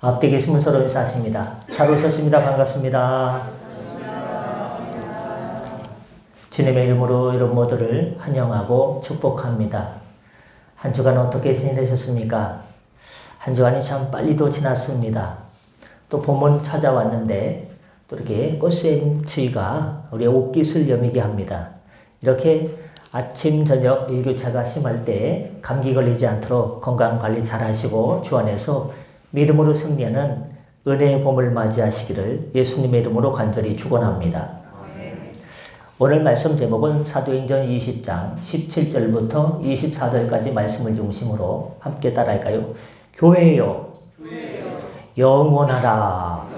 앞뒤 계시면 서로 인사하십니다. 잘 오셨습니다. 반갑습니다. 주님의 이름으로 이런 모두를 환영하고 축복합니다. 한 주간 어떻게 지내셨습니까? 한 주간이 참 빨리도 지났습니다. 또 봄은 찾아왔는데 또 이렇게 꽃샘 추위가 우리의 옷깃을 여미게 합니다. 이렇게 아침 저녁 일교차가 심할 때 감기 걸리지 않도록 건강관리 잘 하시고 주 안에서 믿음으로 승리하는 은혜의 봄을 맞이하시기를 예수님의 이름으로 간절히 축원합니다. 오늘 말씀 제목은 사도행전 20장 17절부터 24절까지 말씀을 중심으로 함께 따라할까요? 교회여 영원하라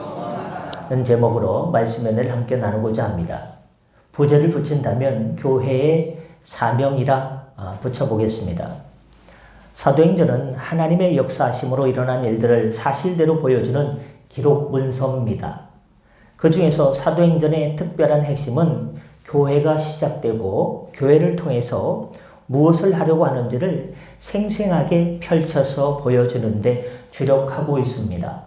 는 제목으로 말씀 은혜를 함께 나누고자 합니다. 부제를 붙인다면 교회의 사명이라 붙여보겠습니다. 사도행전은 하나님의 역사하심으로 일어난 일들을 사실대로 보여주는 기록 문서입니다. 그 중에서 사도행전의 특별한 핵심은 교회가 시작되고 교회를 통해서 무엇을 하려고 하는지를 생생하게 펼쳐서 보여주는데 주력하고 있습니다.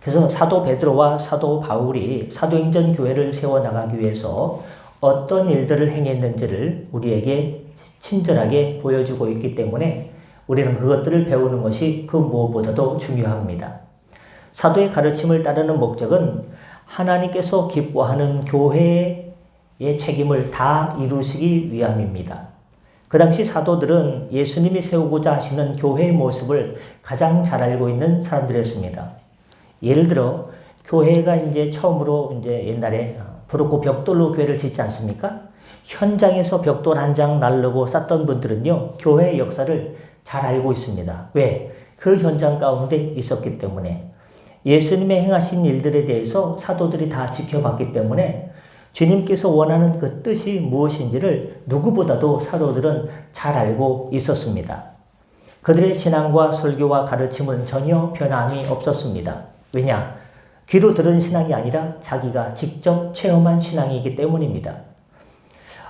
그래서 사도 베드로와 사도 바울이 사도행전 교회를 세워나가기 위해서 어떤 일들을 행했는지를 우리에게 친절하게 보여주고 있기 때문에 우리는 그것들을 배우는 것이 그 무엇보다도 중요합니다. 사도의 가르침을 따르는 목적은 하나님께서 기뻐하는 교회의 책임을 다 이루시기 위함입니다. 그 당시 사도들은 예수님이 세우고자 하시는 교회의 모습을 가장 잘 알고 있는 사람들이었습니다. 예를 들어 교회가 이제 처음으로 이제 옛날에 부르고 벽돌로 교회를 짓지 않습니까? 현장에서 벽돌 한 장 나르고 쌓던 분들은요, 교회의 역사를 잘 알고 있습니다. 왜? 그 현장 가운데 있었기 때문에. 예수님의 행하신 일들에 대해서 사도들이 다 지켜봤기 때문에 주님께서 원하는 그 뜻이 무엇인지를 누구보다도 사도들은 잘 알고 있었습니다. 그들의 신앙과 설교와 가르침은 전혀 변함이 없었습니다. 왜냐? 귀로 들은 신앙이 아니라 자기가 직접 체험한 신앙이기 때문입니다.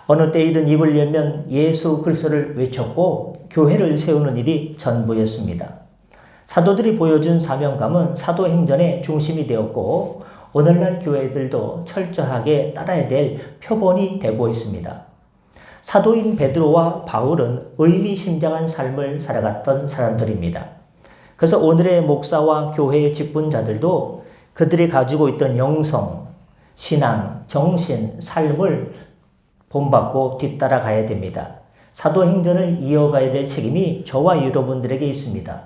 어느 때이든 입을 열면 예수 그리스도를 외쳤고 교회를 세우는 일이 전부였습니다. 사도들이 보여준 사명감은 사도행전의 중심이 되었고 오늘날 교회들도 철저하게 따라야 될 표본이 되고 있습니다. 사도인 베드로와 바울은 의미심장한 삶을 살아갔던 사람들입니다. 그래서 오늘의 목사와 교회의 직분자들도 그들이 가지고 있던 영성, 신앙, 정신, 삶을 본받고 뒤따라가야 됩니다. 사도행전을 이어가야 될 책임이 저와 여러분들에게 있습니다.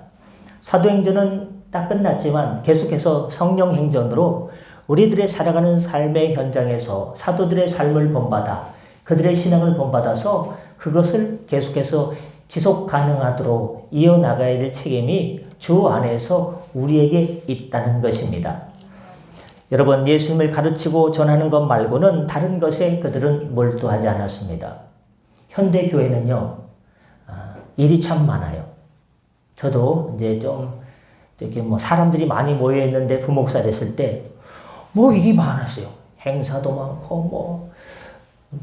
사도행전은 딱 끝났지만 계속해서 성령행전으로 우리들의 살아가는 삶의 현장에서 사도들의 삶을 본받아 그들의 신앙을 본받아서 그것을 계속해서 지속 가능하도록 이어나가야 될 책임이 주 안에서 우리에게 있다는 것입니다. 여러분, 예수님을 가르치고 전하는 것 말고는 다른 것에 그들은 몰두하지 않았습니다. 현대 교회는요, 일이 참 많아요. 저도 이제 좀 사람들이 많이 모여 있는데 부목사 됐을 때 일이 많았어요. 행사도 많고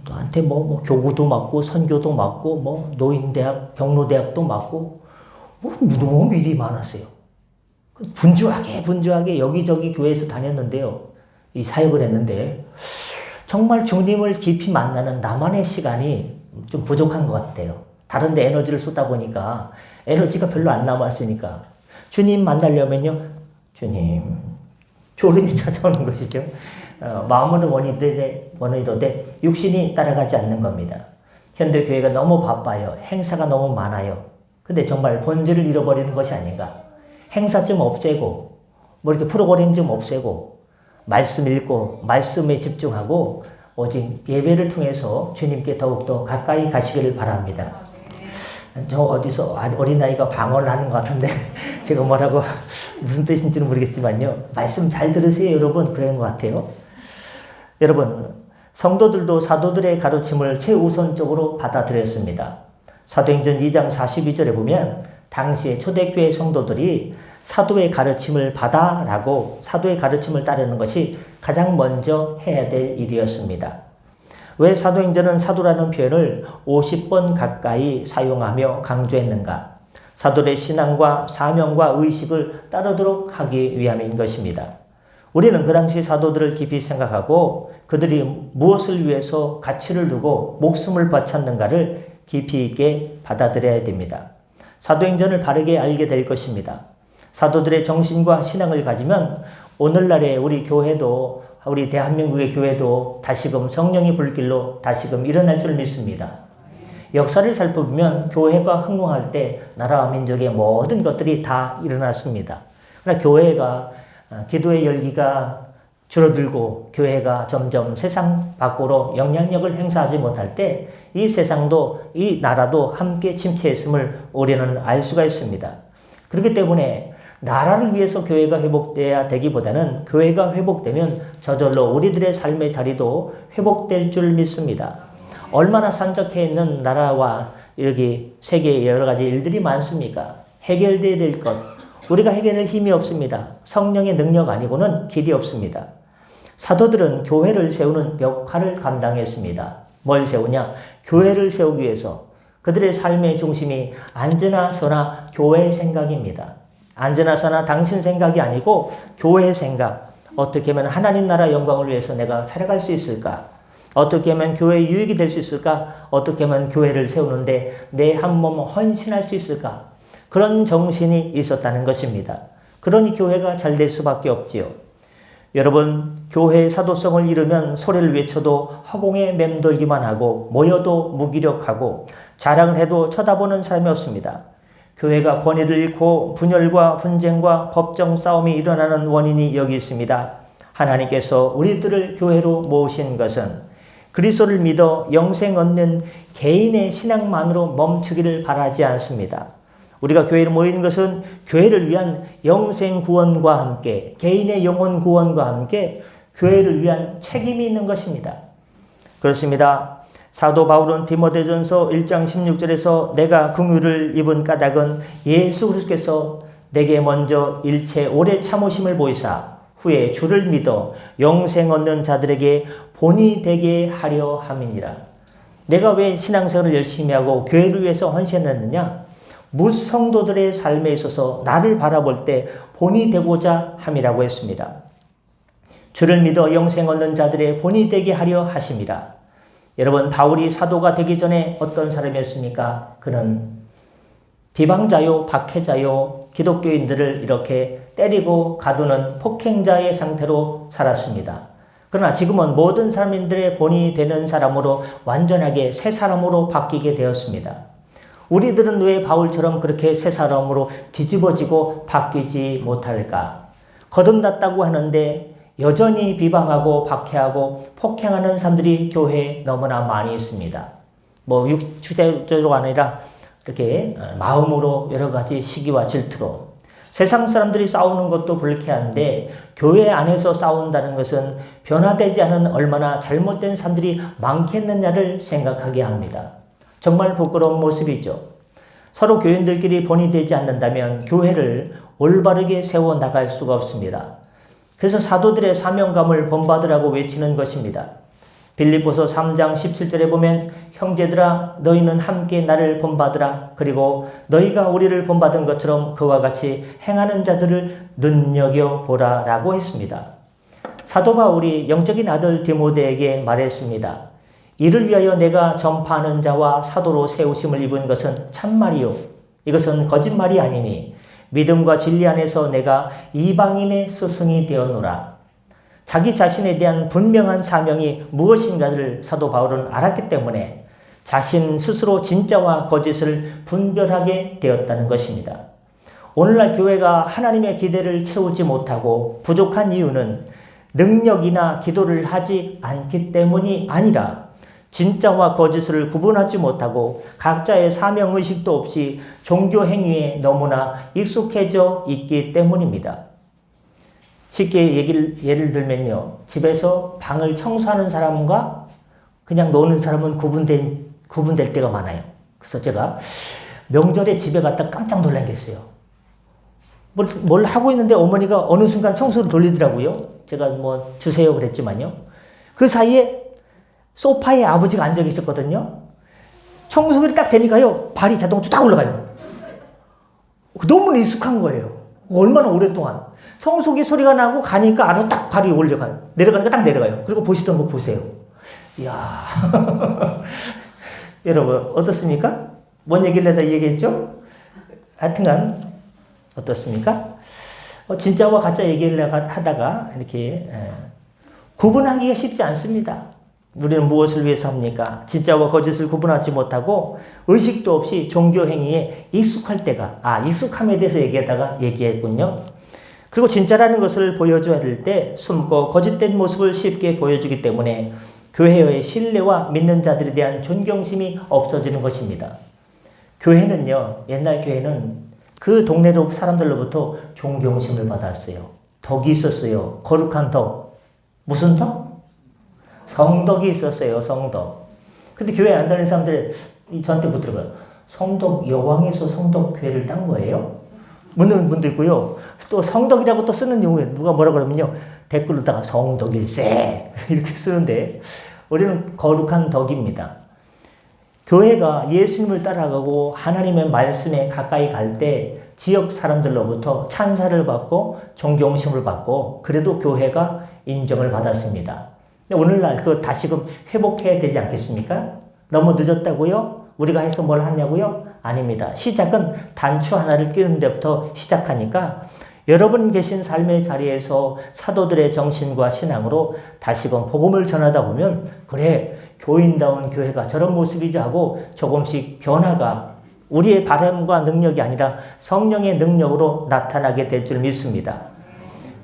또한테 교구도 맡고 선교도 맡고 노인대학 경로대학도 맡고 너무 일이 많았어요. 분주하게 여기저기 교회에서 다녔는데요. 이 사역을 했는데 정말 주님을 깊이 만나는 나만의 시간이 좀 부족한 것 같아요. 다른 데 에너지를 쏟다 보니까 에너지가 별로 안 남았으니까 주님 만나려면요. 주님 졸음이 찾아오는 것이죠. 마음으로 원이로되 육신이 따라가지 않는 겁니다. 현대 교회가 너무 바빠요. 행사가 너무 많아요. 근데 정말 본질을 잃어버리는 것이 아닌가. 행사 좀 없애고 이렇게 프로그램 좀 없애고 말씀 읽고 말씀에 집중하고 오직 예배를 통해서 주님께 더욱더 가까이 가시기를 바랍니다. 저 어디서 어린아이가 방언을 하는 것 같은데 제가 뭐라고 무슨 뜻인지는 모르겠지만요. 말씀 잘 들으세요 여러분. 그런 것 같아요. 여러분, 성도들도 사도들의 가르침을 최우선적으로 받아들였습니다. 사도행전 2장 42절에 보면 당시에 초대교회 성도들이 사도의 가르침을 받아라고 사도의 가르침을 따르는 것이 가장 먼저 해야 될 일이었습니다. 왜 사도행전은 사도라는 표현을 50번 가까이 사용하며 강조했는가? 사도들의 신앙과 사명과 의식을 따르도록 하기 위함인 것입니다. 우리는 그 당시 사도들을 깊이 생각하고 그들이 무엇을 위해서 가치를 두고 목숨을 바쳤는가를 깊이 있게 받아들여야 됩니다. 사도행전을 바르게 알게 될 것입니다. 사도들의 정신과 신앙을 가지면 오늘날의 우리 교회도, 우리 대한민국의 교회도 다시금 성령의 불길로 다시금 일어날 줄 믿습니다. 역사를 살펴보면 교회가 흥왕할 때 나라와 민족의 모든 것들이 다 일어났습니다. 그러나 교회가 기도의 열기가 줄어들고 교회가 점점 세상 밖으로 영향력을 행사하지 못할 때 이 세상도 이 나라도 함께 침체했음을 우리는 알 수가 있습니다. 그렇기 때문에 나라를 위해서 교회가 회복돼야 되기보다는 교회가 회복되면 저절로 우리들의 삶의 자리도 회복될 줄 믿습니다. 얼마나 산적해 있는 나라와 여기 세계에 여러 가지 일들이 많습니까? 해결돼야 될 것. 우리가 해결할 힘이 없습니다. 성령의 능력 아니고는 길이 없습니다. 사도들은 교회를 세우는 역할을 감당했습니다. 뭘 세우냐? 교회를 세우기 위해서 그들의 삶의 중심이 안전하 서나 교회 생각입니다. 안전하 서나 당신 생각이 아니고 교회 생각. 어떻게 하면 하나님 나라 영광을 위해서 내가 살아갈 수 있을까? 어떻게 하면 교회에 유익이 될 수 있을까? 어떻게 하면 교회를 세우는데 내 한 몸 헌신할 수 있을까? 그런 정신이 있었다는 것입니다. 그러니 교회가 잘 될 수밖에 없지요. 여러분, 교회의 사도성을 잃으면 소리를 외쳐도 허공에 맴돌기만 하고 모여도 무기력하고 자랑을 해도 쳐다보는 사람이 없습니다. 교회가 권위를 잃고 분열과 분쟁과 법정 싸움이 일어나는 원인이 여기 있습니다. 하나님께서 우리들을 교회로 모으신 것은 그리스도를 믿어 영생 얻는 개인의 신앙만으로 멈추기를 바라지 않습니다. 우리가 교회를 모이는 것은 교회를 위한 영생 구원과 함께 개인의 영혼 구원과 함께 교회를 위한 책임이 있는 것입니다. 그렇습니다. 사도 바울은 디모데전서 1장 16절에서 내가 긍휼을 입은 까닭은 예수 그리스도께서 내게 먼저 일체 오래 참으심을 보이사 후에 주를 믿어 영생 얻는 자들에게 본이 되게 하려 함이니라. 내가 왜 신앙생활을 열심히 하고 교회를 위해서 헌신했느냐? 무성도들의 삶에 있어서 나를 바라볼 때 본이 되고자 함이라고 했습니다. 주를 믿어 영생 얻는 자들의 본이 되게 하려 하심이라. 여러분, 바울이 사도가 되기 전에 어떤 사람이었습니까? 그는 비방자요, 박해자요, 기독교인들을 이렇게 때리고 가두는 폭행자의 상태로 살았습니다. 그러나 지금은 모든 사람들의 본이 되는 사람으로 완전하게 새 사람으로 바뀌게 되었습니다. 우리들은 왜 바울처럼 그렇게 새 사람으로 뒤집어지고 바뀌지 못할까? 거듭났다고 하는데 여전히 비방하고 박해하고 폭행하는 사람들이 교회에 너무나 많이 있습니다. 뭐 육체적으로 아니라 이렇게 마음으로 여러 가지 시기와 질투로 세상 사람들이 싸우는 것도 불쾌한데 교회 안에서 싸운다는 것은 변화되지 않은 얼마나 잘못된 사람들이 많겠느냐를 생각하게 합니다. 정말 부끄러운 모습이죠. 서로 교인들끼리 본이 되지 않는다면 교회를 올바르게 세워나갈 수가 없습니다. 그래서 사도들의 사명감을 본받으라고 외치는 것입니다. 빌립보서 3장 17절에 보면 형제들아 너희는 함께 나를 본받으라. 그리고 너희가 우리를 본받은 것처럼 그와 같이 행하는 자들을 눈여겨보라 라고 했습니다. 사도 바울이 영적인 아들 디모데에게 말했습니다. 이를 위하여 내가 전파하는 자와 사도로 세우심을 입은 것은 참말이요 이것은 거짓말이 아니니 믿음과 진리 안에서 내가 이방인의 스승이 되었노라. 자기 자신에 대한 분명한 사명이 무엇인가를 사도 바울은 알았기 때문에 자신 스스로 진짜와 거짓을 분별하게 되었다는 것입니다. 오늘날 교회가 하나님의 기대를 채우지 못하고 부족한 이유는 능력이나 기도를 하지 않기 때문이 아니라 진짜와 거짓을 구분하지 못하고 각자의 사명의식도 없이 종교 행위에 너무나 익숙해져 있기 때문입니다. 쉽게 예를 들면요. 집에서 방을 청소하는 사람과 그냥 노는 사람은 구분될 때가 많아요. 그래서 제가 명절에 집에 갔다 깜짝 놀란 게 있어요. 뭘 하고 있는데 어머니가 어느 순간 청소를 돌리더라고요. 제가 뭐 주세요 그랬지만요. 그 사이에 소파에 아버지가 앉아 계셨거든요. 청소기를 딱 대니까요. 발이 자동으로 딱 올라가요. 너무 익숙한 거예요. 얼마나 오랫동안. 성소기 소리가 나고 가니까 알아서 딱 발이 올려가요. 내려가니까 딱 내려가요. 그리고 보시던 거 보세요. 이야. 여러분, 어떻습니까? 뭔 얘기를 하다 얘기했죠? 하여튼간, 어떻습니까? 진짜와 가짜 얘기를 하다가 이렇게 구분하기가 쉽지 않습니다. 우리는 무엇을 위해서 합니까? 진짜와 거짓을 구분하지 못하고 의식도 없이 종교 행위에 익숙할 때가, 익숙함에 대해서 얘기했군요. 그리고 진짜라는 것을 보여줘야 될 때 숨고 거짓된 모습을 쉽게 보여주기 때문에 교회의 신뢰와 믿는 자들에 대한 존경심이 없어지는 것입니다. 교회는요, 옛날 교회는 그 동네 사람들로부터 존경심을 받았어요. 덕이 있었어요. 거룩한 덕. 무슨 덕? 성덕이 있었어요. 성덕. 근데 교회 안 다니는 사람들이 저한테 묻더라고요. 성덕 여왕에서 성덕 교회를 딴 거예요? 묻는 분도 있고요. 또 성덕이라고 또 쓰는 경우에 누가 뭐라 그러면요. 댓글로다가 성덕일세 이렇게 쓰는데 우리는 거룩한 덕입니다. 교회가 예수님을 따라가고 하나님의 말씀에 가까이 갈 때 지역 사람들로부터 찬사를 받고 존경심을 받고 그래도 교회가 인정을 받았습니다. 오늘날 그거 다시금 회복해야 되지 않겠습니까? 너무 늦었다고요? 우리가 해서 뭘 하냐고요? 아닙니다. 시작은 단추 하나를 끼는 데부터 시작하니까 여러분 계신 삶의 자리에서 사도들의 정신과 신앙으로 다시금 복음을 전하다 보면 그래 교인다운 교회가 저런 모습이지 하고 조금씩 변화가 우리의 바람과 능력이 아니라 성령의 능력으로 나타나게 될 줄 믿습니다.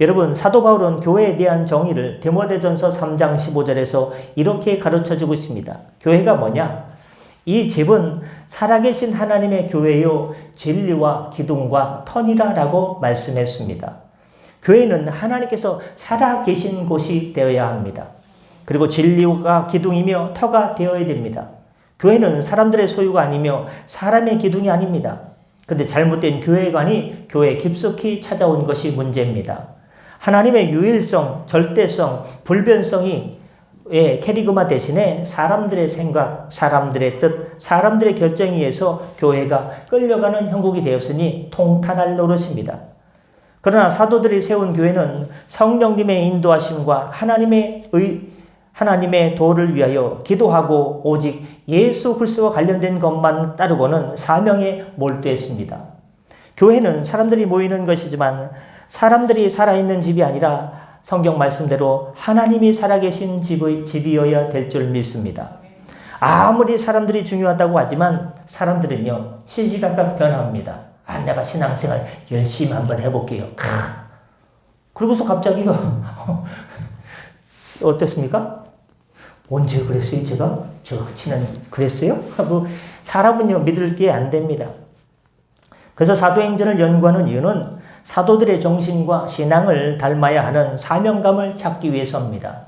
여러분 사도 바울은 교회에 대한 정의를 디모데전서 3장 15절에서 이렇게 가르쳐주고 있습니다. 교회가 뭐냐? 이 집은 살아계신 하나님의 교회요 진리와 기둥과 터니라 라고 말씀했습니다. 교회는 하나님께서 살아계신 곳이 되어야 합니다. 그리고 진리가 기둥이며 터가 되어야 됩니다. 교회는 사람들의 소유가 아니며 사람의 기둥이 아닙니다. 그런데 잘못된 교회관이 교회에 깊숙이 찾아온 것이 문제입니다. 하나님의 유일성, 절대성, 불변성이 캐리그마 대신에 사람들의 생각, 사람들의 뜻, 사람들의 결정에 의해서 교회가 끌려가는 형국이 되었으니 통탄할 노릇입니다. 그러나 사도들이 세운 교회는 성령님의 인도하심과 하나님의 도를 위하여 기도하고 오직 예수 그리스도와 관련된 것만 따르고는 사명에 몰두했습니다. 교회는 사람들이 모이는 것이지만 사람들이 살아있는 집이 아니라 성경 말씀대로 하나님이 살아계신 집이어야 될 줄 믿습니다. 아무리 사람들이 중요하다고 하지만 사람들은요 시시각각 변합니다. 내가 신앙생활 열심히 한번 해볼게요. 그러고서 갑자기 어땠습니까? 언제 그랬어요? 제가 그랬어요? 하고 사람은요 믿을 게 안 됩니다. 그래서 사도행전을 연구하는 이유는 사도들의 정신과 신앙을 닮아야 하는 사명감을 찾기 위해서입니다.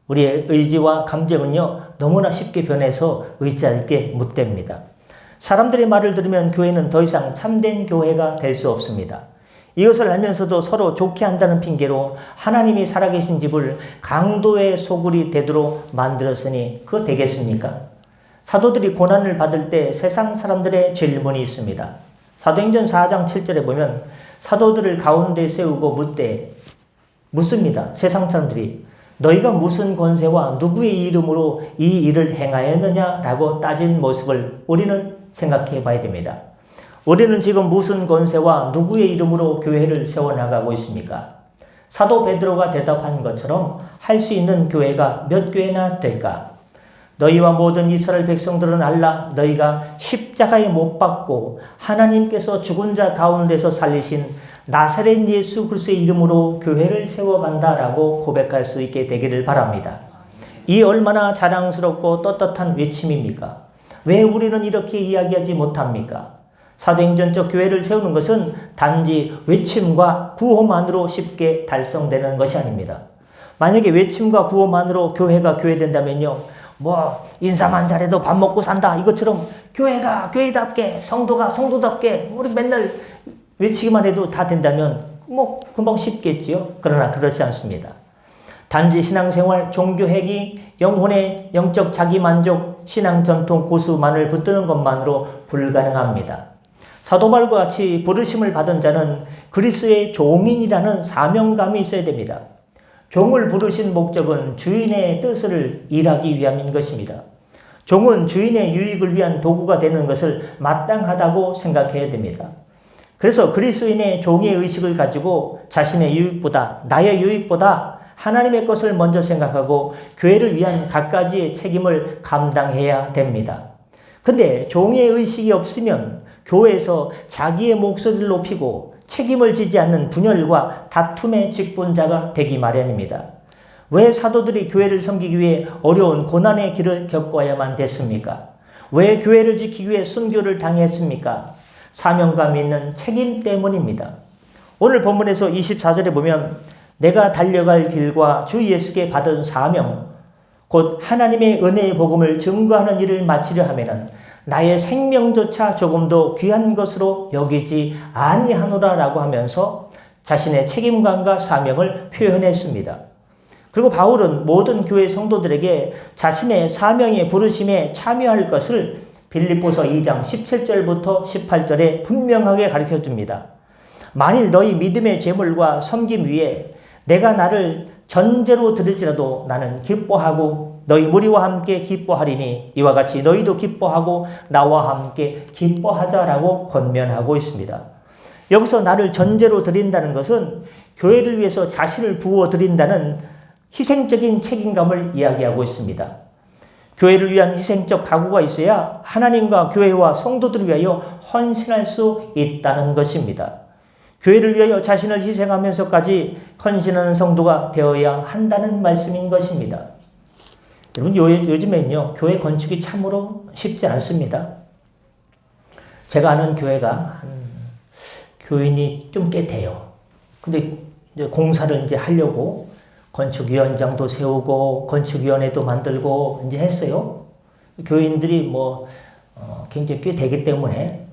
우리의 의지와 감정은요 너무나 쉽게 변해서 의지할게 못됩니다. 사람들의 말을 들으면 교회는 더 이상 참된 교회가 될 수 없습니다. 이것을 알면서도 서로 좋게 한다는 핑계로 하나님이 살아계신 집을 강도의 소굴이 되도록 만들었으니 그거 되겠습니까? 사도들이 고난을 받을 때 세상 사람들의 질문이 있습니다. 사도행전 4장 7절에 보면 사도들을 가운데 세우고 묻습니다. 세상 사람들이 너희가 무슨 권세와 누구의 이름으로 이 일을 행하였느냐라고 따진 모습을 우리는 생각해 봐야 됩니다. 우리는 지금 무슨 권세와 누구의 이름으로 교회를 세워나가고 있습니까? 사도 베드로가 대답한 것처럼 할 수 있는 교회가 몇 교회나 될까? 너희와 모든 이스라엘 백성들은 알라 너희가 십자가에 못 박고 하나님께서 죽은 자 가운데서 살리신 나사렛 예수 그리스도의 이름으로 교회를 세워간다라고 고백할 수 있게 되기를 바랍니다. 이 얼마나 자랑스럽고 떳떳한 외침입니까? 왜 우리는 이렇게 이야기하지 못합니까? 사도행전적 교회를 세우는 것은 단지 외침과 구호만으로 쉽게 달성되는 것이 아닙니다. 만약에 외침과 구호만으로 교회가 교회된다면요. 인사만 잘해도 밥 먹고 산다. 이것처럼 교회가 교회답게, 성도가 성도답게, 우리 맨날 외치기만 해도 다 된다면 금방 쉽겠지요. 그러나 그렇지 않습니다. 단지 신앙생활, 종교행위, 영혼의 영적 자기만족, 신앙 전통 고수만을 붙드는 것만으로 불가능합니다. 사도 바울과 같이 부르심을 받은 자는 그리스도의 종인이라는 사명감이 있어야 됩니다. 종을 부르신 목적은 주인의 뜻을 일하기 위함인 것입니다. 종은 주인의 유익을 위한 도구가 되는 것을 마땅하다고 생각해야 됩니다. 그래서 그리스도인의 종의 의식을 가지고 자신의 유익보다, 나의 유익보다 하나님의 것을 먼저 생각하고 교회를 위한 갖가지의 책임을 감당해야 됩니다. 근데 종의 의식이 없으면 교회에서 자기의 목소리를 높이고 책임을 지지 않는 분열과 다툼의 직분자가 되기 마련입니다. 왜 사도들이 교회를 섬기기 위해 어려운 고난의 길을 겪어야만 됐습니까? 왜 교회를 지키기 위해 순교를 당했습니까? 사명감 있는 책임 때문입니다. 오늘 본문에서 24절에 보면 내가 달려갈 길과 주 예수께 받은 사명, 곧 하나님의 은혜의 복음을 증거하는 일을 마치려 하면은 나의 생명조차 조금도 귀한 것으로 여기지 아니하노라라고 하면서 자신의 책임감과 사명을 표현했습니다. 그리고 바울은 모든 교회 성도들에게 자신의 사명의 부르심에 참여할 것을 빌립보서 2장 17절부터 18절에 분명하게 가르쳐 줍니다. 만일 너희 믿음의 제물과 섬김 위에 내가 나를 전제로 드릴지라도 나는 기뻐하고 너희 무리와 함께 기뻐하리니 이와 같이 너희도 기뻐하고 나와 함께 기뻐하자라고 권면하고 있습니다. 여기서 나를 전제로 드린다는 것은 교회를 위해서 자신을 부어 드린다는 희생적인 책임감을 이야기하고 있습니다. 교회를 위한 희생적 각오가 있어야 하나님과 교회와 성도들을 위하여 헌신할 수 있다는 것입니다. 교회를 위하여 자신을 희생하면서까지 헌신하는 성도가 되어야 한다는 말씀인 것입니다. 여러분 요즘엔요 교회 건축이 참으로 쉽지 않습니다. 제가 아는 교회가 교인이 좀 꽤 돼요. 근데 이제 공사를 이제 하려고 건축위원장도 세우고 건축위원회도 만들고 이제 했어요. 교인들이 굉장히 꽤 되기 때문에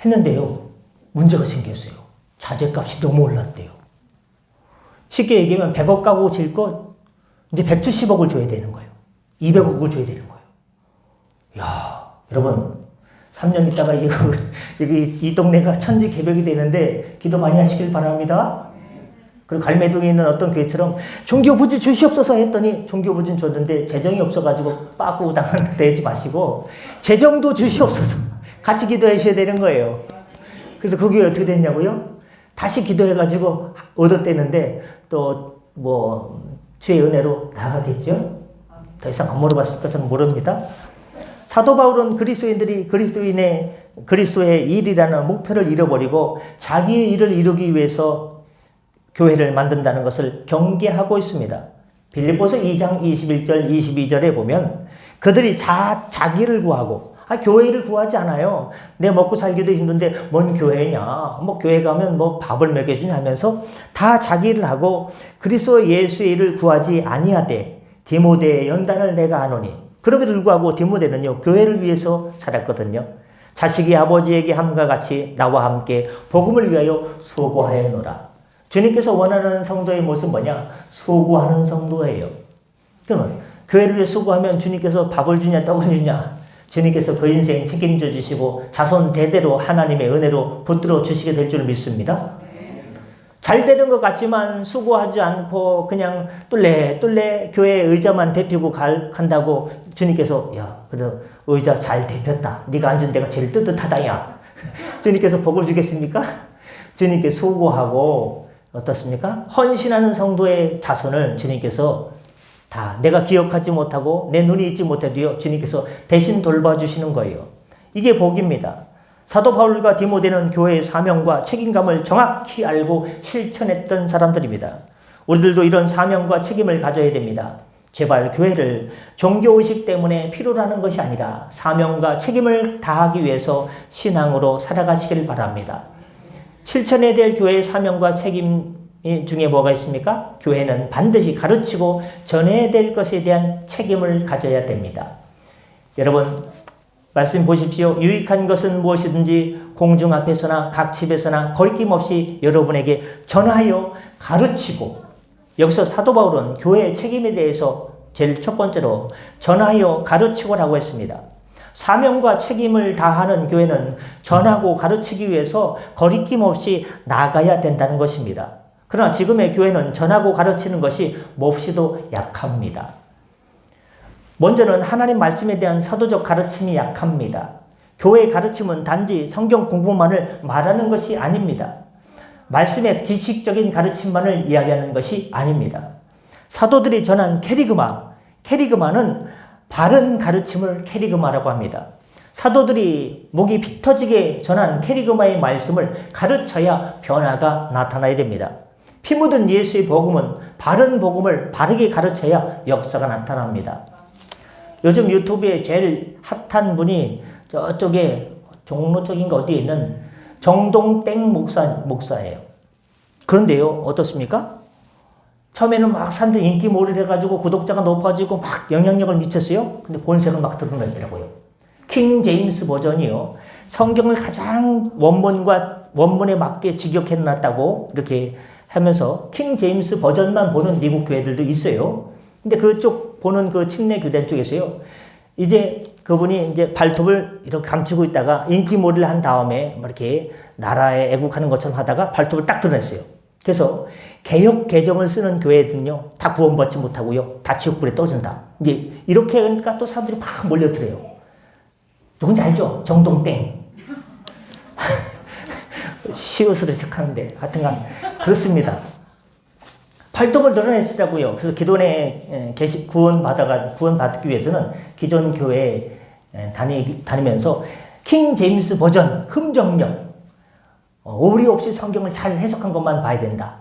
했는데요. 문제가 생겼어요. 자재값이 너무 올랐대요. 쉽게 얘기하면 100억 가구 질 거 이제 170억을 줘야 되는 거예요. 200억을 줘야 되는 거예요. 야, 여러분 3년 있다가 이 동네가 천지개벽이 되는데 기도 많이 하시길 바랍니다. 그리고 갈매동에 있는 어떤 교회처럼 종교부진 주시옵소서 했더니 종교부진 줬는데 재정이 없어가지고 빠꾸고 당하지 마시고 재정도 주시옵소서 같이 기도하셔야 되는 거예요. 그래서 그 교회 어떻게 됐냐고요? 다시 기도해가지고 얻었대는데 또 주의 은혜로 나가겠죠? 더 이상 안 물어봤으니까 저는 모릅니다. 사도 바울은 그리스도의 일이라는 목표를 잃어버리고 자기의 일을 이루기 위해서 교회를 만든다는 것을 경계하고 있습니다. 빌립보서 2장 21절 22절에 보면 그들이 자기를 구하고 교회를 구하지 않아요. 내 먹고 살기도 힘든데 뭔 교회냐. 교회 가면 밥을 먹여주냐 하면서 다 자기를 하고 그리스도 예수의 일을 구하지 아니하되 디모데의 연단을 내가 아노니. 그럼에도 불구하고 디모데는요 교회를 위해서 살았거든요. 자식이 아버지에게 함과 같이 나와 함께 복음을 위하여 소고하였노라. 주님께서 원하는 성도의 모습은 뭐냐? 소구하는 성도예요. 그러면 교회를 위해 소구하면 주님께서 밥을 주냐 떡을 주냐? 주님께서 그 인생 책임져 주시고 자손 대대로 하나님의 은혜로 붙들어 주시게 될 줄 믿습니다. 잘 되는 것 같지만 수고하지 않고 그냥 뚫레 교회 의자만 대피고 간다고 주님께서 그래도 의자 잘 대폈다. 네가 앉은 데가 제일 뜨뜻하다 야. 주님께서 복을 주겠습니까? 주님께 소구하고 어떻습니까? 헌신하는 성도의 자손을 주님께서 다 내가 기억하지 못하고 내 눈이 있지 못해도요 주님께서 대신 돌봐주시는 거예요. 이게 복입니다. 사도 바울과 디모데는 교회의 사명과 책임감을 정확히 알고 실천했던 사람들입니다. 우리들도 이런 사명과 책임을 가져야 됩니다. 제발 교회를 종교의식 때문에 필요로 하는 것이 아니라 사명과 책임을 다하기 위해서 신앙으로 살아가시길 바랍니다. 실천해야 될 교회의 사명과 책임 중에 뭐가 있습니까? 교회는 반드시 가르치고 전해야 될 것에 대한 책임을 가져야 됩니다. 여러분 말씀 보십시오. 유익한 것은 무엇이든지 공중 앞에서나 각 집에서나 거리낌 없이 여러분에게 전하여 가르치고, 여기서 사도 바울은 교회의 책임에 대해서 제일 첫 번째로 전하여 가르치고라고 했습니다. 사명과 책임을 다하는 교회는 전하고 가르치기 위해서 거리낌 없이 나가야 된다는 것입니다. 그러나 지금의 교회는 전하고 가르치는 것이 몹시도 약합니다. 먼저는 하나님 말씀에 대한 사도적 가르침이 약합니다. 교회의 가르침은 단지 성경 공부만을 말하는 것이 아닙니다. 말씀의 지식적인 가르침만을 이야기하는 것이 아닙니다. 사도들이 전한 캐리그마는 바른 가르침을 캐리그마라고 합니다. 사도들이 목이 피 터지게 전한 캐리그마의 말씀을 가르쳐야 변화가 나타나야 됩니다. 피 묻은 예수의 복음은 바른 복음을 바르게 가르쳐야 역사가 나타납니다. 요즘 유튜브에 제일 핫한 분이 저쪽에 종로 쪽인가 어디에 있는 정동땡 목사예요. 그런데요, 어떻습니까? 처음에는 막 사람들 인기몰이를 해가지고 구독자가 높아지고 막 영향력을 미쳤어요. 근데 본색은 막 드러냈더라고요. 킹 제임스 버전이요. 성경을 가장 원문에 맞게 직역해놨다고 이렇게 하면서 킹 제임스 버전만 보는 미국 교회들도 있어요. 근데 그쪽 보는 그 침례 교대 쪽에서요. 이제 그분이 이제 발톱을 이렇게 감추고 있다가 인기몰이를 한 다음에 이렇게 나라에 애국하는 것처럼 하다가 발톱을 딱 드러냈어요. 그래서 개혁 개정을 쓰는 교회들은요, 다 구원받지 못하고요, 다 지옥불에 떠진다. 이제 이렇게 하니까 또 사람들이 막 몰려들어요. 누군지 알죠? 정동땡. 시옷으로 시작하는데, 하여튼간, 그렇습니다. 발톱을 드러냈으라고요. 그래서 기존에 구원받기 위해서는 기존 교회에 다니면서 킹 제임스 버전, 흠정령, 오리 없이 성경을 잘 해석한 것만 봐야 된다.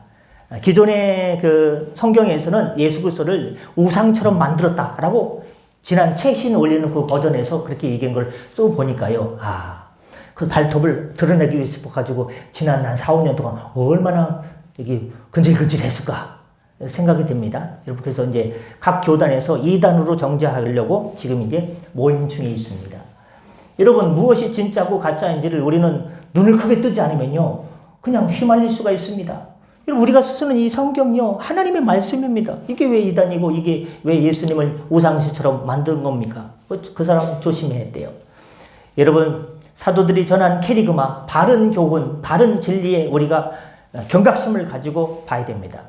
기존의 그 성경에서는 예수 그리스도를 우상처럼 만들었다라고 지난 최신 올리는 그 버전에서 그렇게 얘기한 걸 또 보니까요. 그 발톱을 드러내기 위해 싶어가지고 지난 한 4, 5년 동안 얼마나 이게 근질근질했을까 생각이 듭니다. 여러분, 그래서 이제 각 교단에서 2단으로 정죄하려고 지금 이제 모임 중에 있습니다. 여러분, 무엇이 진짜고 가짜인지를 우리는 눈을 크게 뜨지 않으면요, 그냥 휘말릴 수가 있습니다. 우리가 쓰는 이 성경요, 하나님의 말씀입니다. 이게 왜 이단이고 이게 왜 예수님을 우상시처럼 만든 겁니까? 그 사람 조심해야 돼요. 여러분, 사도들이 전한 캐리그마, 바른 교훈, 바른 진리에 우리가 경각심을 가지고 봐야 됩니다.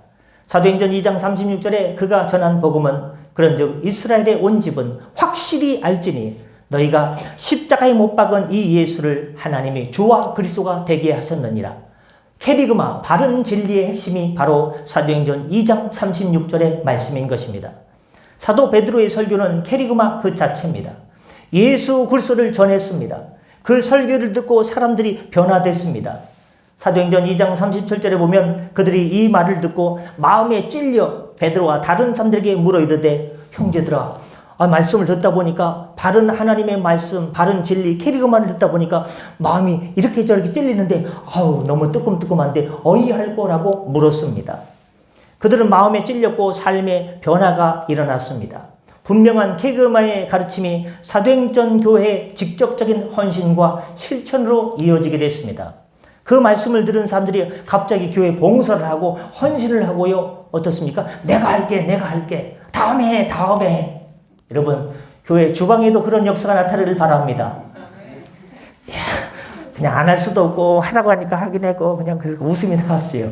사도행전 2장 36절에 그가 전한 복음은 그런즉 이스라엘의 온 집은 확실히 알지니 너희가 십자가에 못 박은 이 예수를 하나님이 주와 그리스도가 되게 하셨느니라. 캐리그마, 바른 진리의 핵심이 바로 사도행전 2장 36절의 말씀인 것입니다. 사도 베드로의 설교는 캐리그마 그 자체입니다. 예수 그리스도를 전했습니다. 그 설교를 듣고 사람들이 변화됐습니다. 사도행전 2장 37절에 보면 그들이 이 말을 듣고 마음에 찔려 베드로와 다른 사람들에게 물어 이르되 형제들아, 말씀을 듣다 보니까 바른 하나님의 말씀, 바른 진리, 캐리그마를 듣다 보니까 마음이 이렇게 저렇게 찔리는데 너무 뜨끔뜨끔한데 어이할 거라고 물었습니다. 그들은 마음에 찔렸고 삶의 변화가 일어났습니다. 분명한 캐리그마의 가르침이 사도행전 교회의 직접적인 헌신과 실천으로 이어지게 됐습니다. 그 말씀을 들은 사람들이 갑자기 교회 봉사를 하고 헌신을 하고요. 어떻습니까? 내가 할게. 다음에. 여러분, 교회 주방에도 그런 역사가 나타나기를 바랍니다. 그냥 안 할 수도 없고 하라고 하니까 하긴 하고 그냥 웃음이 나왔어요.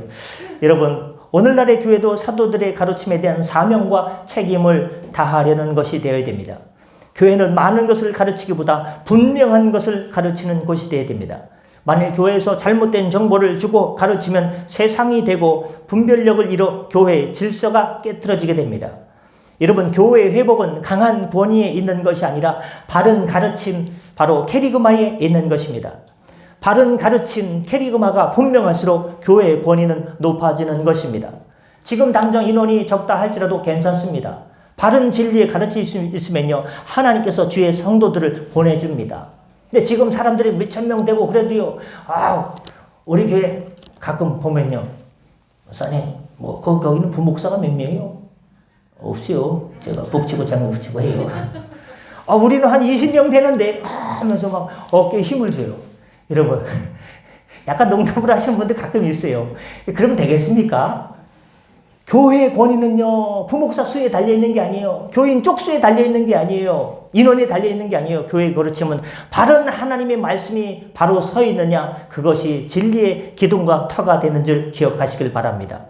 여러분, 오늘날의 교회도 사도들의 가르침에 대한 사명과 책임을 다하려는 것이 되어야 됩니다. 교회는 많은 것을 가르치기보다 분명한 것을 가르치는 곳이 되어야 됩니다. 만일 교회에서 잘못된 정보를 주고 가르치면 세상이 되고 분별력을 잃어 교회의 질서가 깨트려지게 됩니다. 여러분, 교회의 회복은 강한 권위에 있는 것이 아니라 바른 가르침, 바로 캐리그마에 있는 것입니다. 바른 가르침, 캐리그마가 분명할수록 교회의 권위는 높아지는 것입니다. 지금 당장 인원이 적다 할지라도 괜찮습니다. 바른 진리에 가르칠 수 있으면요, 하나님께서 주의 성도들을 보내줍니다. 근데 지금 사람들이 몇천 명 되고 그래도요, 우리 교회 가끔 보면요, 목사님, 거기는 부목사가 몇 명이요? 없어요. 제가 북치고 장구 붙이고 해요. 우리는 한 20명 되는데 하면서 막 어깨에 힘을 줘요. 여러분, 약간 농담을 하시는 분들 가끔 있어요. 그러면 되겠습니까? 교회의 권위는요, 부목사 수에 달려있는 게 아니에요. 교인 쪽수에 달려있는 게 아니에요. 인원에 달려있는 게 아니에요. 교회의 거르침은 바른 하나님의 말씀이 바로 서 있느냐, 그것이 진리의 기둥과 터가 되는 줄 기억하시길 바랍니다.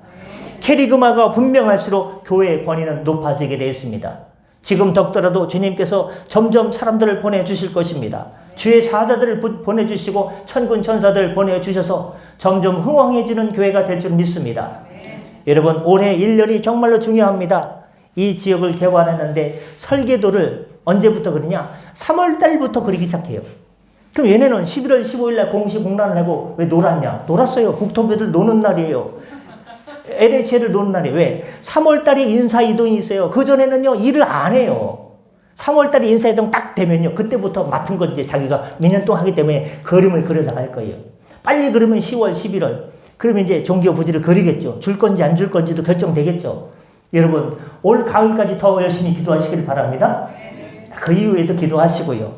캐리그마가 분명할수록 교회의 권위는 높아지게 되어 있습니다. 지금 덕더라도 주님께서 점점 사람들을 보내주실 것입니다. 주의 사자들을 보내주시고 천군 천사들을 보내주셔서 점점 흥왕해지는 교회가 될 줄 믿습니다. 여러분, 올해 1년이 정말로 중요합니다. 이 지역을 개관하는데 설계도를 언제부터 그리냐? 3월 달부터 그리기 시작해요. 그럼 얘네는 11월 15일 날 공시 공란을 하고 왜 놀았냐? 놀았어요. 국토부들 노는 날이에요. LH를 노는 날이에요. 왜? 3월 달에 인사이동이 있어요. 그전에는요, 일을 안 해요. 3월 달에 인사이동 딱 되면요, 그때부터 맡은 건 이제 자기가 몇 년 동안 하기 때문에 그림을 그려 나갈 거예요. 빨리 그러면 10월, 11월. 그러면 이제 종교 부지를 그리겠죠. 줄 건지 안 줄 건지도 결정되겠죠. 여러분, 올 가을까지 더 열심히 기도하시길 바랍니다. 그 이후에도 기도하시고요.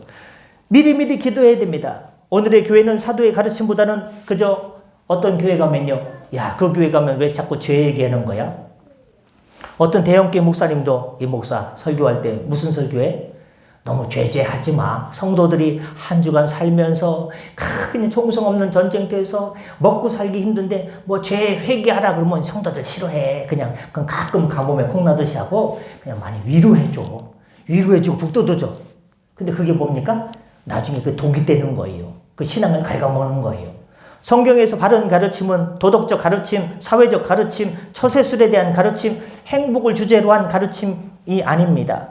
미리미리 기도해야 됩니다. 오늘의 교회는 사도의 가르침보다는 그저 어떤 교회 가면요, 야, 그 교회 가면 왜 자꾸 죄 얘기하는 거야? 어떤 대형교회 목사님도 이 목사 설교할 때 무슨 설교해? 너무 죄죄하지 마. 성도들이 한 주간 살면서 그냥 총성 없는 전쟁터에서 먹고 살기 힘든데 뭐 죄 회개하라 그러면 성도들 싫어해. 그냥 가끔 가뭄에 콩나듯이 하고 그냥 많이 위로해줘. 위로해주고 북돋워줘. 근데 그게 뭡니까? 나중에 그 독이 되는 거예요. 그 신앙을 갉아먹는 거예요. 성경에서 바른 가르침은 도덕적 가르침, 사회적 가르침, 처세술에 대한 가르침, 행복을 주제로 한 가르침이 아닙니다.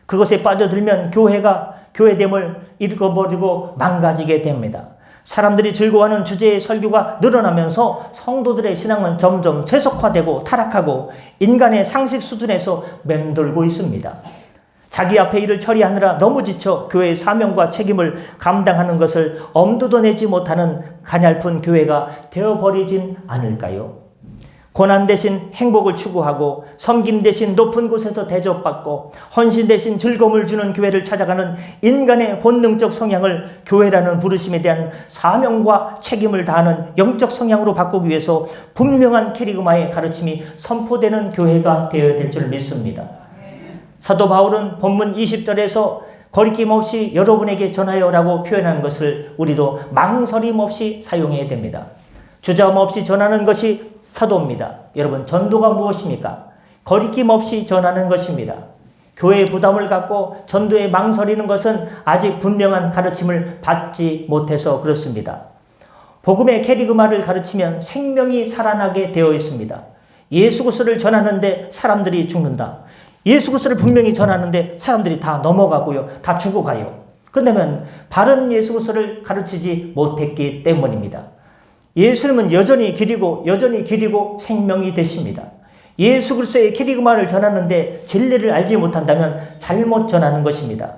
그것에 빠져들면 교회가 교회됨을 잃어버리고 망가지게 됩니다. 사람들이 즐거워하는 주제의 설교가 늘어나면서 성도들의 신앙은 점점 세속화되고 타락하고 인간의 상식 수준에서 맴돌고 있습니다. 자기 앞에 일을 처리하느라 너무 지쳐 교회의 사명과 책임을 감당하는 것을 엄두도 내지 못하는 가냘픈 교회가 되어버리진 않을까요? 고난 대신 행복을 추구하고 섬김 대신 높은 곳에서 대접받고 헌신 대신 즐거움을 주는 교회를 찾아가는 인간의 본능적 성향을 교회라는 부르심에 대한 사명과 책임을 다하는 영적 성향으로 바꾸기 위해서 분명한 캐리그마의 가르침이 선포되는 교회가 되어야 될 줄 믿습니다. 사도 바울은 본문 20절에서 거리낌 없이 여러분에게 전하여라고 표현한 것을 우리도 망설임 없이 사용해야 됩니다. 주저함 없이 전하는 것이 사도입니다. 여러분, 전도가 무엇입니까? 거리낌 없이 전하는 것입니다. 교회의 부담을 갖고 전도에 망설이는 것은 아직 분명한 가르침을 받지 못해서 그렇습니다. 복음의 캐리그마를 가르치면 생명이 살아나게 되어 있습니다. 예수 그리스도를 전하는데 사람들이 죽는다. 예수 그리스도를 분명히 전하는데 사람들이 다 넘어가고요. 다 죽어가요. 그런다면 바른 예수 그리스도를 가르치지 못했기 때문입니다. 예수님은 여전히 길이고 생명이 되십니다. 예수 그리스도의 캐리그마를 전하는데 진리를 알지 못한다면 잘못 전하는 것입니다.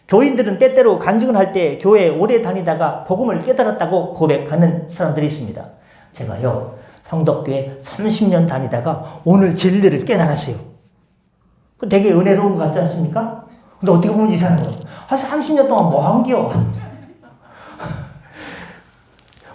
교인들은 때때로 간증을 할 때 교회에 오래 다니다가 복음을 깨달았다고 고백하는 사람들이 있습니다. 제가요, 성덕교회 30년 다니다가 오늘 진리를 깨달았어요. 그 되게 은혜로운 것 같지 않습니까? 근데 어떻게 보면 이상한 거예요. 30년 동안 뭐 한겨?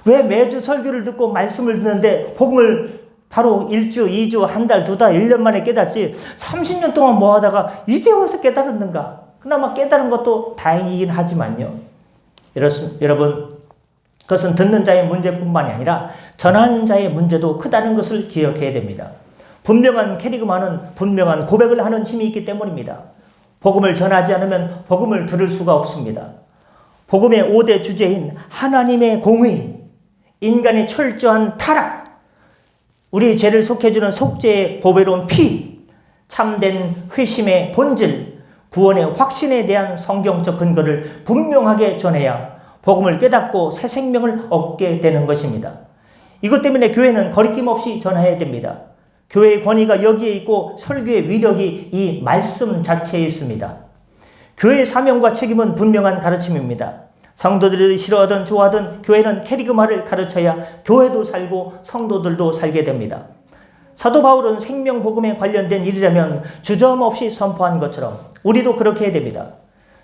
왜 매주 설교를 듣고 말씀을 듣는데 복음을 바로 1주, 2주, 한 달, 2달, 1년 만에 깨닫지 30년 동안 뭐 하다가 이제 와서 깨달았는가? 그나마 깨달은 것도 다행이긴 하지만요. 여러분, 그것은 듣는 자의 문제뿐만이 아니라 전하는 자의 문제도 크다는 것을 기억해야 됩니다. 분명한 캐리그마는 분명한 고백을 하는 힘이 있기 때문입니다. 복음을 전하지 않으면 복음을 들을 수가 없습니다. 복음의 5대 주제인 하나님의 공의, 인간의 철저한 타락, 우리 죄를 속해주는 속죄의 보배로운 피, 참된 회심의 본질, 구원의 확신에 대한 성경적 근거를 분명하게 전해야 복음을 깨닫고 새 생명을 얻게 되는 것입니다. 이것 때문에 교회는 거리낌 없이 전해야 됩니다. 교회의 권위가 여기에 있고 설교의 위력이 이 말씀 자체에 있습니다. 교회의 사명과 책임은 분명한 가르침입니다. 성도들이 싫어하든 좋아하든 교회는 캐리그마를 가르쳐야 교회도 살고 성도들도 살게 됩니다. 사도 바울은 생명복음에 관련된 일이라면 주저함 없이 선포한 것처럼 우리도 그렇게 해야 됩니다.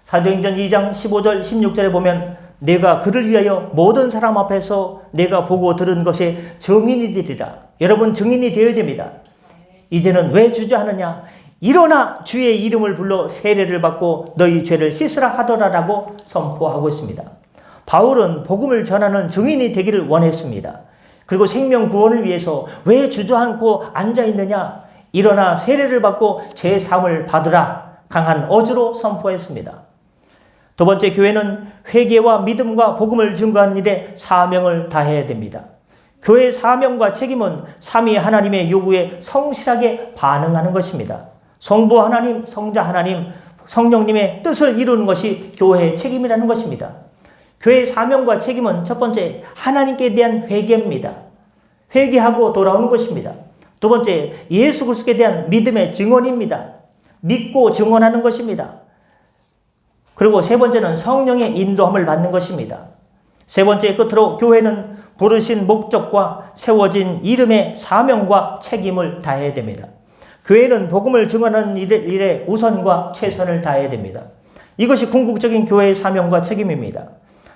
사도행전 2장 15절 16절에 보면 내가 그를 위하여 모든 사람 앞에서 내가 보고 들은 것에 증인이 되리라. 여러분, 증인이 되어야 됩니다. 이제는 왜 주저하느냐? 일어나 주의 이름을 불러 세례를 받고 너희 죄를 씻으라 하더라라고 선포하고 있습니다. 바울은 복음을 전하는 증인이 되기를 원했습니다. 그리고 생명 구원을 위해서 왜 주저앉고 앉아있느냐? 일어나 세례를 받고 제 사함을 받으라 강한 어조로 선포했습니다. 두 번째, 교회는 회개와 믿음과 복음을 증거하는 일에 사명을 다해야 됩니다. 교회의 사명과 책임은 삼위 하나님의 요구에 성실하게 반응하는 것입니다. 성부 하나님, 성자 하나님, 성령님의 뜻을 이루는 것이 교회의 책임이라는 것입니다. 교회의 사명과 책임은 첫 번째, 하나님께 대한 회개입니다. 회개하고 돌아오는 것입니다. 두 번째, 예수 그리스도에 대한 믿음의 증언입니다. 믿고 증언하는 것입니다. 그리고 세 번째는 성령의 인도함을 받는 것입니다. 세 번째, 끝으로 교회는 부르신 목적과 세워진 이름의 사명과 책임을 다해야 됩니다. 교회는 복음을 증언하는 일에 우선과 최선을 다해야 됩니다. 이것이 궁극적인 교회의 사명과 책임입니다.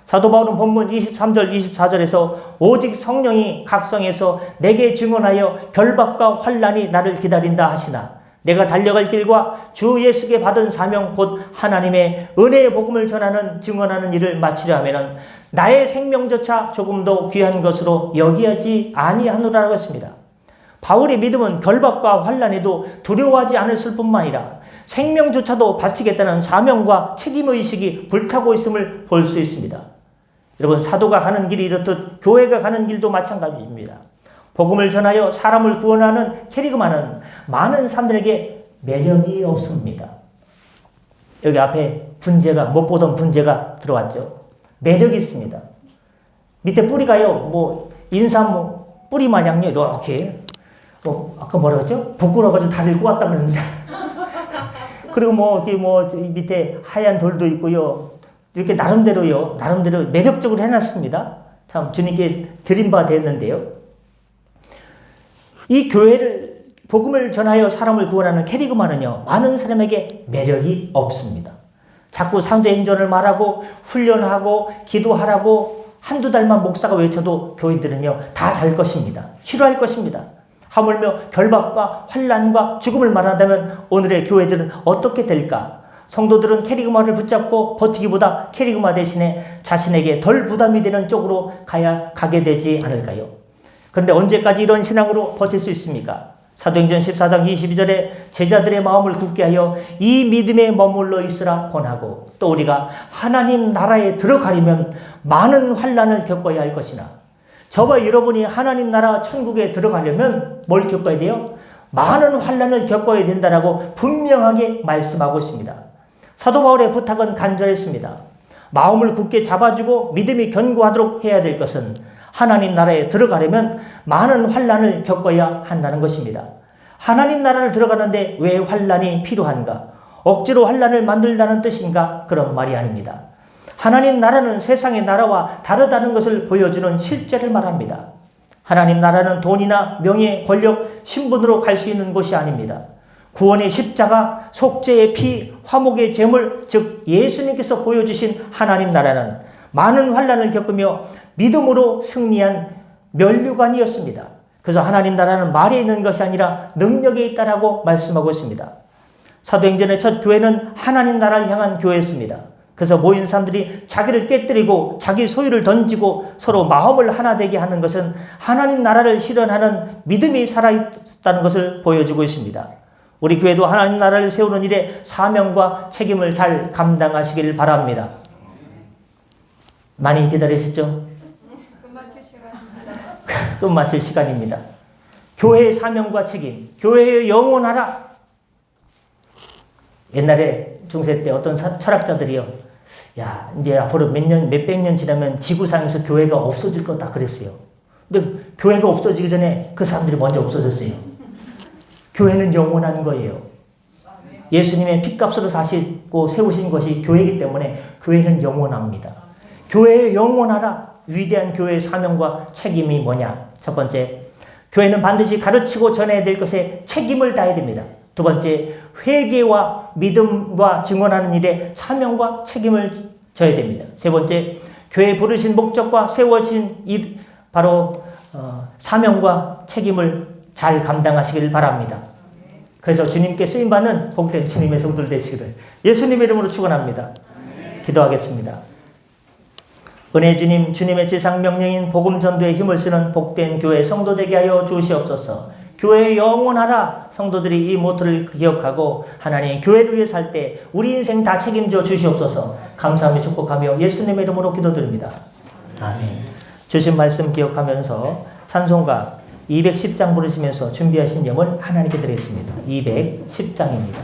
사도 바울은 본문 23절 24절에서 오직 성령이 각성해서 내게 증언하여 결박과 환난이 나를 기다린다 하시나 내가 달려갈 길과 주 예수께 받은 사명 곧 하나님의 은혜의 복음을 전하는 증언하는 일을 마치려 하면은 나의 생명조차 조금도 귀한 것으로 여기하지 아니하노라고 했습니다. 바울의 믿음은 결박과 환난에도 두려워하지 않았을 뿐만 아니라 생명조차도 바치겠다는 사명과 책임의식이 불타고 있음을 볼 수 있습니다. 여러분, 사도가 가는 길이 이렇듯 교회가 가는 길도 마찬가지입니다. 복음을 전하여 사람을 구원하는 캐리그마는 많은 사람들에게 매력이 없습니다. 여기 앞에 분재가, 못 보던 분재가 들어왔죠. 매력이 있습니다. 밑에 뿌리가요, 인삼 뿌리 마냥요, 이렇게. 아까 뭐라고 했죠? 부끄러워가지고 다리를 꼬았다 그랬는데. 그리고 밑에 하얀 돌도 있고요. 이렇게 나름대로 매력적으로 해놨습니다. 참 주님께 드린 바 됐는데요. 이 교회를 복음을 전하여 사람을 구원하는 캐리그마는요, 많은 사람에게 매력이 없습니다. 자꾸 상대행전을 말하고 훈련하고 기도하라고 한두 달만 목사가 외쳐도 교인들은요 다 잘 것입니다. 싫어할 것입니다. 하물며 결박과 환난과 죽음을 말한다면 오늘의 교회들은 어떻게 될까? 성도들은 캐리그마를 붙잡고 버티기보다 캐리그마 대신에 자신에게 덜 부담이 되는 쪽으로 가게 되지 않을까요? 그런데 언제까지 이런 신앙으로 버틸 수 있습니까? 사도행전 14장 22절에 제자들의 마음을 굳게 하여 이 믿음에 머물러 있으라 권하고 또 우리가 하나님 나라에 들어가려면 많은 환난을 겪어야 할 것이나 저와 여러분이 하나님 나라 천국에 들어가려면 뭘 겪어야 돼요? 많은 환난을 겪어야 된다라고 분명하게 말씀하고 있습니다. 사도 바울의 부탁은 간절했습니다. 마음을 굳게 잡아주고 믿음이 견고하도록 해야 될 것은 하나님 나라에 들어가려면 많은 환난을 겪어야 한다는 것입니다. 하나님 나라를 들어가는데 왜 환난이 필요한가? 억지로 환난을 만들다는 뜻인가? 그런 말이 아닙니다. 하나님 나라는 세상의 나라와 다르다는 것을 보여주는 실제를 말합니다. 하나님 나라는 돈이나 명예, 권력, 신분으로 갈 수 있는 곳이 아닙니다. 구원의 십자가, 속죄의 피, 화목의 제물, 즉 예수님께서 보여주신 하나님 나라는 많은 환난을 겪으며 믿음으로 승리한 면류관이었습니다. 그래서 하나님 나라는 말에 있는 것이 아니라 능력에 있다라고 말씀하고 있습니다. 사도행전의 첫 교회는 하나님 나라를 향한 교회였습니다. 그래서 모인 사람들이 자기를 깨뜨리고 자기 소유를 던지고 서로 마음을 하나 되게 하는 것은 하나님 나라를 실현하는 믿음이 살아있다는 것을 보여주고 있습니다. 우리 교회도 하나님 나라를 세우는 일에 사명과 책임을 잘 감당하시길 바랍니다. 많이 기다리셨죠? 끝 마칠 시간입니다. 교회의 사명과 책임, 교회의 영원하라. 옛날에 중세 때 어떤 철학자들이요, 야 이제 앞으로 몇백 년 지나면 지구상에서 교회가 없어질 거다 그랬어요. 근데 교회가 없어지기 전에 그 사람들이 먼저 없어졌어요. 교회는 영원한 거예요. 예수님의 핏값으로 사시고 세우신 것이 교회이기 때문에 교회는 영원합니다. 교회에 영원하라. 위대한 교회의 사명과 책임이 뭐냐? 첫 번째, 교회는 반드시 가르치고 전해야 될 것에 책임을 다해야 됩니다. 두 번째, 회개와 믿음과 증언하는 일에 사명과 책임을 져야 됩니다. 세 번째, 교회에 부르신 목적과 세워진 일, 바로 사명과 책임을 잘 감당하시길 바랍니다. 그래서 주님께 쓰임받는 복된 주님의 성도들 되시기를 예수님의 이름으로 축원합니다. 기도하겠습니다. 은혜 주님, 주님의 지상명령인 복음 전도에 힘을 쓰는 복된 교회 성도 되게 하여 주시옵소서. 교회 영원하라. 성도들이 이 모토를 기억하고 하나님 교회를 위해 살 때 우리 인생 다 책임져 주시옵소서. 감사하며 축복하며 예수님의 이름으로 기도드립니다. 아멘. 주신 말씀 기억하면서 찬송가 210장 부르시면서 준비하신 영을 하나님께 드리겠습니다. 210장입니다.